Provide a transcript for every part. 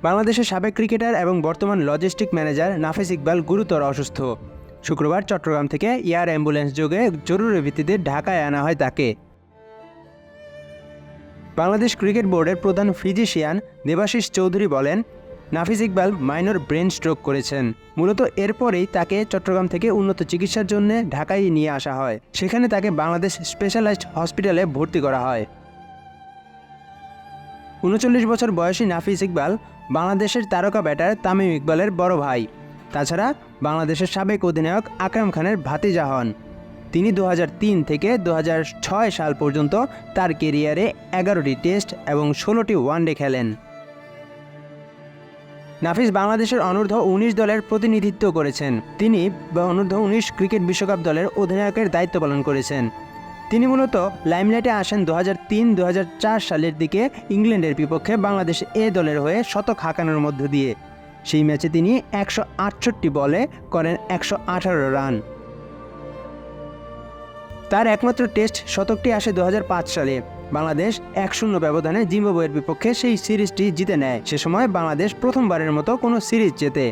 বাংলাদেশের সাবেক ক্রিকেটার এবং বর্তমান লজিস্টিক ম্যানেজার নাফিস ইকবাল গুরুতর অসুস্থ। শুক্রবার চট্টগ্রাম থেকে এয়ার অ্যাম্বুলেন্স যোগে জরুরি ভিত্তিতে ঢাকায় আনা হয় তাকে। বাংলাদেশ ক্রিকেট বোর্ডের প্রধান ফিজিশিয়ান দেবাশিস চৌধুরী বলেন, নাফিস ইকবাল মাইনর ব্রেন স্ট্রোক করেছেন। মূলত এরপরেই তাকে চট্টগ্রাম থেকে উন্নত চিকিৎসার জন্য ঢাকায় নিয়ে আসা হয়। সেখানে তাকে বাংলাদেশ স্পেশালাইজড হসপিটালে ভর্তি করা হয়। ৩৯ বছর বয়সী নাফিস ইকবাল বাংলাদেশের তারকা ব্যাটার তামিম ইকবালের বড় ভাই। তাছাড়া বাংলাদেশের সাবেক অধিনায়ক আকরাম খানের ভাতিজা হন। তিনি ২০০৩ থেকে ২০০৬ সাল পর্যন্ত তার কেরিয়ারে ১১টি টেস্ট এবং ১৬টি ওয়ানডে খেলেন। নাফিস বাংলাদেশের অনূর্ধ্ব ১৯ দলের প্রতিনিধিত্ব করেছেন। তিনি অনূর্ধ্ব ১৯ ক্রিকেট বিশ্বকাপ দলের অধিনায়কের দায়িত্ব পালন করেছেন। তিনি মূলত লাইমলাইটে আসেন ২০০৩-২০০৪ সালের দিকে ইংল্যান্ডের বিপক্ষে বাংলাদেশ এ দলের হয়ে শতক হাঁকানোর মধ্য দিয়ে। সেই ম্যাচে তিনি ১৬৮ বলে করেন ১১৮ রান। তার একমাত্র টেস্ট শতকটি আসে ২০০৫ সালে। বাংলাদেশ ১-০ ব্যবধানে জিম্বাবুয়ের বিপক্ষে সেই সিরিজটি জিতে নেয়। সে সময় বাংলাদেশ প্রথমবারের মতো কোনো সিরিজ জেতে।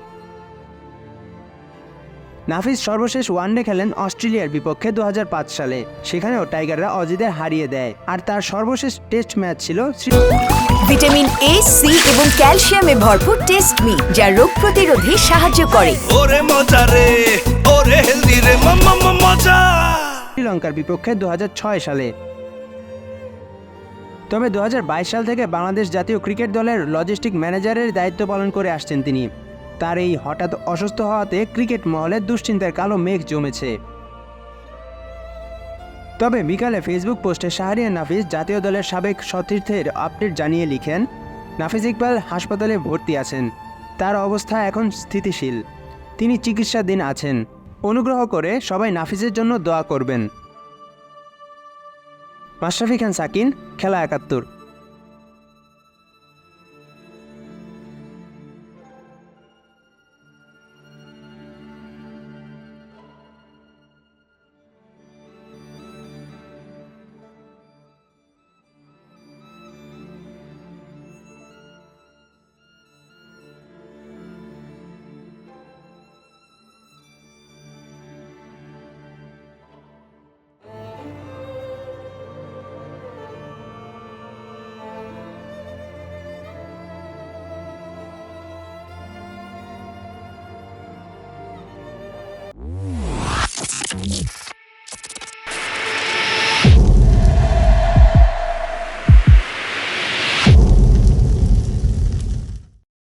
নাফিস সর্বশেষ ওয়ানডে খেলেন অস্ট্রেলিয়ার বিপক্ষে ২০০৫ সালে। সেখানেও টাইগাররা অজিদের হারিয়ে দেয়। আর তার সর্বশেষ টেস্ট ম্যাচ ছিল ভিটামিন এ, সি এবং ক্যালসিয়ামে ভরপুর টেস্ট মি, যা রোগ প্রতিরোধে সাহায্য করে। শ্রীলঙ্কার বিপক্ষে ২০০৬ সালে। তবে ২০২২ সাল থেকে বাংলাদেশ জাতীয় ক্রিকেট দলের লজিস্টিক ম্যানেজারের দায়িত্ব পালন করে আসছেন তিনি। তার এই হঠাৎ অসুস্থ হওয়াতে ক্রিকেট মহলে দুশ্চিন্তার কালো মেঘ জমেছে। তবে বিকালে ফেসবুক পোস্টে শাহরিয়ার নাফিস জাতীয় দলের সাবেক সতীর্থের আপডেট জানিয়ে লিখেন, নাফিস ইকবাল হাসপাতালে ভর্তি আছেন। তার অবস্থা এখন স্থিতিশীল। তিনি চিকিৎসাধীন আছেন। অনুগ্রহ করে সবাই নাফিসের জন্য দোয়া করবেন। মাশরাফি খান সাকিন, খেলা ৭১।